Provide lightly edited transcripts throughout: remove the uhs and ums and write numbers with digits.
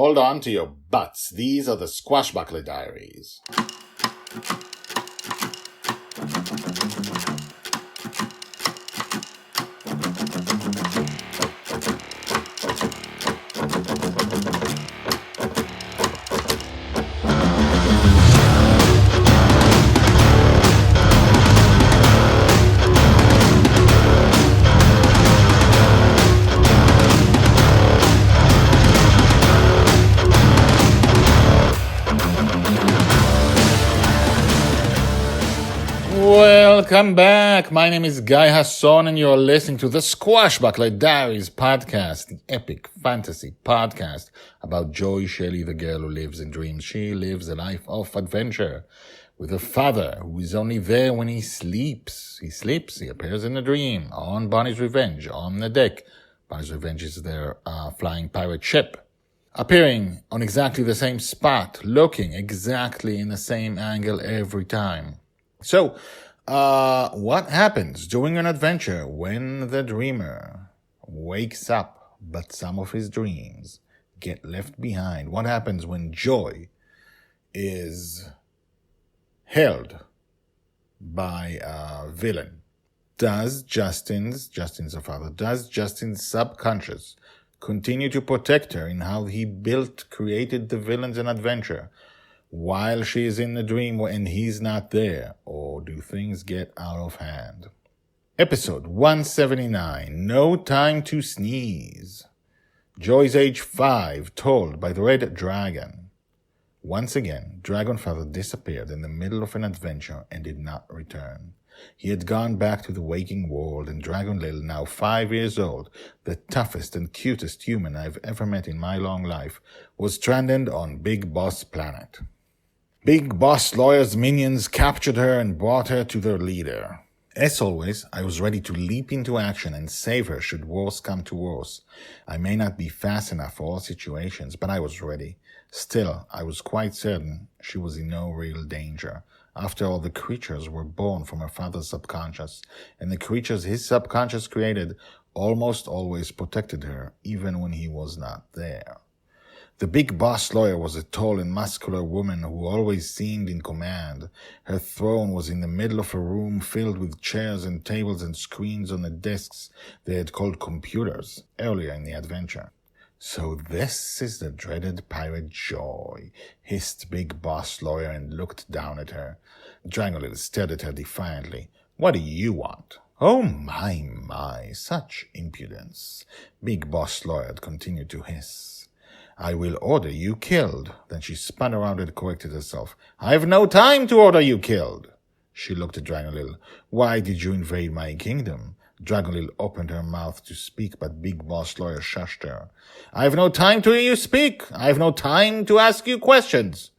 Hold on to your butts. These are the Squashbuckler Diaries. Welcome back. My name is Guy Hasson, and you're listening to the Squashbuckler Diaries podcast, the epic fantasy podcast about Joy, Shelley, the girl who lives in dreams. She lives a life of adventure with a father who is only there when he sleeps. He appears in a dream on Bonny's Revenge, on the deck. Bonny's Revenge is their flying pirate ship. Appearing on exactly the same spot, looking exactly in the same angle every time. So, what happens during an adventure when the dreamer wakes up, but some of his dreams get left behind? What happens when Joy is held by a villain? Does Justin's subconscious continue to protect her in how he created the villains in adventure while she is in the dream and he's not there? Or do things get out of hand? Episode 179, No Time to Sneeze. Joy's age 5, told by the Red Dragon. Once again, Dragonfather disappeared in the middle of an adventure and did not return. He had gone back to the waking world, and Dragon Lil, now 5 years old, the toughest and cutest human I've ever met in my long life, was stranded on Big Boss Planet. Big Boss Lawyer's minions captured her and brought her to their leader. As always, I was ready to leap into action and save her should worse come to worse. I may not be fast enough for all situations, but I was ready. Still, I was quite certain she was in no real danger. After all, the creatures were born from her father's subconscious, and the creatures his subconscious created almost always protected her, even when he was not there. The Big Boss Lawyer was a tall and muscular woman who always seemed in command. Her throne was in the middle of a room filled with chairs and tables and screens on the desks they had called computers earlier in the adventure. So this is the dreaded pirate Joy, hissed Big Boss Lawyer and looked down at her. Dragon stared at her defiantly. What do you want? Oh my, such impudence. Big Boss Lawyer continued to hiss. I will order you killed. Then she spun around and corrected herself. I have no time to order you killed. She looked at Dragonlil. Why did you invade my kingdom? Dragonlil opened her mouth to speak, but Big Boss Lawyer shushed her. I have no time to hear you speak. I have no time to ask you questions.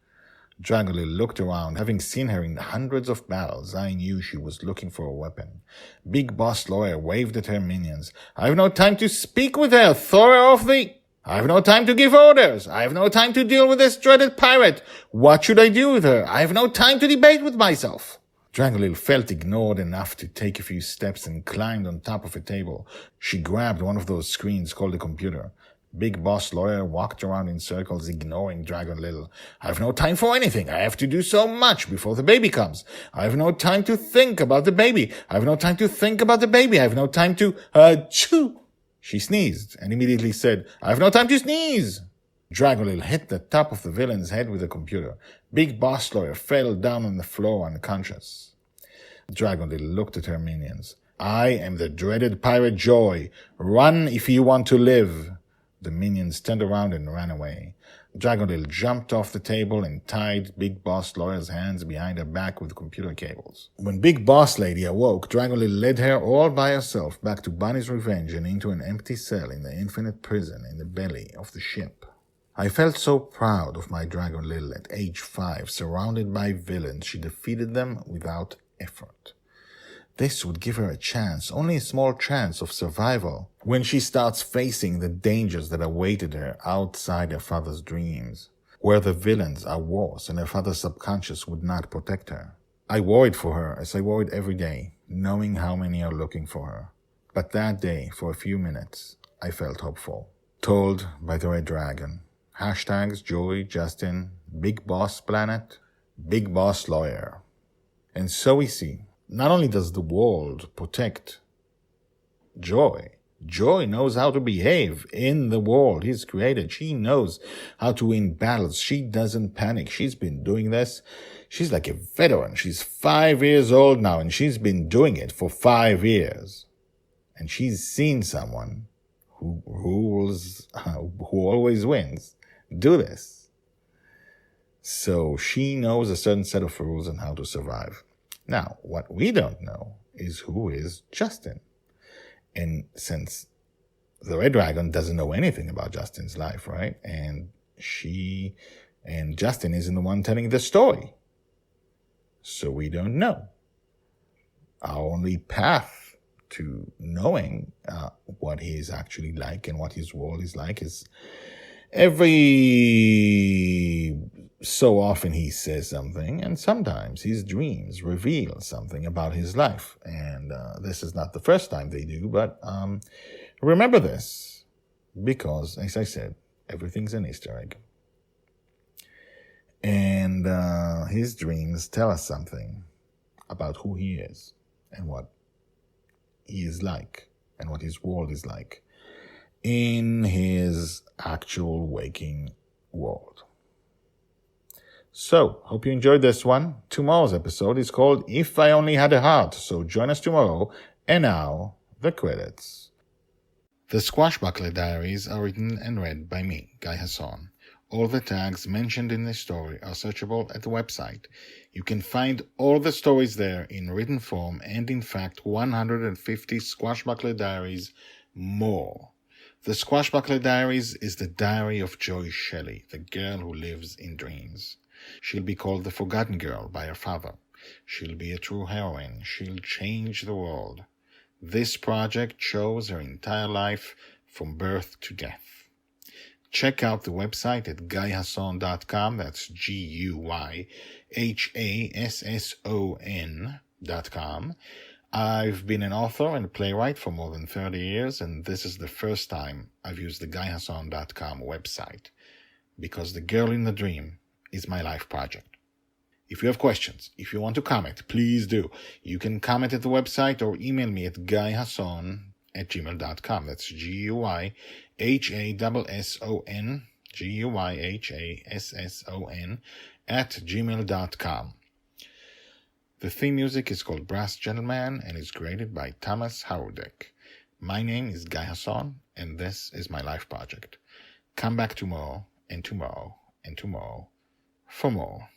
Dragonlil looked around. Having seen her in hundreds of battles, I knew she was looking for a weapon. Big Boss Lawyer waved at her minions. I have no time to speak with her. Throw her off the... I have no time to give orders. I have no time to deal with this dreaded pirate. What should I do with her? I have no time to debate with myself. Dragonlil felt ignored enough to take a few steps and climbed on top of a table. She grabbed one of those screens called a computer. Big Boss Lawyer walked around in circles, ignoring Dragonlil. I have no time for anything. I have to do so much before the baby comes. I have no time to think about the baby. I have no time to think about the baby. I have no time to, chew. She sneezed and immediately said, I have no time to sneeze. Dragonlil hit the top of the villain's head with a computer. Big Boss Lawyer fell down on the floor unconscious. Dragonlil looked at her minions. I am the dreaded pirate Joy. Run if you want to live. The minions turned around and ran away. Dragonlil jumped off the table and tied Big Boss Lawyer's hands behind her back with computer cables. When Big Boss Lady awoke, Dragonlil led her all by herself back to Bonny's Revenge and into an empty cell in the infinite prison in the belly of the ship. I felt so proud of my Dragonlil at age 5, surrounded by villains. She defeated them without effort. This would give her a chance, only a small chance of survival, when she starts facing the dangers that awaited her outside her father's dreams, where the villains are worse and her father's subconscious would not protect her. I worried for her as I worried every day, knowing how many are looking for her. But that day, for a few minutes, I felt hopeful. Told by the Red Dragon. Hashtags Joy, Justin, Big Boss Planet, Big Boss Lawyer. And so we see, not only does the world protect Joy, Joy knows how to behave in the world he's created. She knows how to win battles. She doesn't panic. She's been doing this. She's like a veteran. She's 5 years old now, and she's been doing it for 5 years. And she's seen someone who always wins do this. So she knows a certain set of rules and how to survive. Now, what we don't know is who is Justin. And since the Red Dragon doesn't know anything about Justin's life, right? And Justin isn't the one telling the story. So we don't know. Our only path to knowing what he is actually like and what his world is like is every so often he says something, and sometimes his dreams reveal something about his life. And this is not the first time they do, but remember this, because, as I said, everything's an Easter egg. And his dreams tell us something about who he is and what he is like and what his world is like in his actual waking world. So, hope you enjoyed this one. Tomorrow's episode is called If I Only Had a Heart, so join us tomorrow. And now, the credits. The Squashbuckler Diaries are written and read by me, Guy Hasson. All the tags mentioned in this story are searchable at the website. You can find all the stories there in written form and, in fact, 150 Squashbuckler Diaries more. The Squashbuckler Diaries is the diary of Joy Shelley, the girl who lives in dreams. She'll be called the Forgotten Girl by her father. She'll be a true heroine. She'll change the world. This project shows her entire life from birth to death. Check out the website at guyhasson.com. That's GUYHASSON.com. I've been an author and a playwright for more than 30 years, and this is the first time I've used the guyhasson.com website, because The Girl in the Dream is my life project. If you have questions, if you want to comment, please do. You can comment at the website or email me at guyhasson@gmail.com. That's GUYHASSON, GUYHASSON @gmail.com. The theme music is called Brass Gentleman and is created by Thomas Howardek. My name is Guy Hasson, and this is my life project. Come back tomorrow, and tomorrow, and tomorrow for more.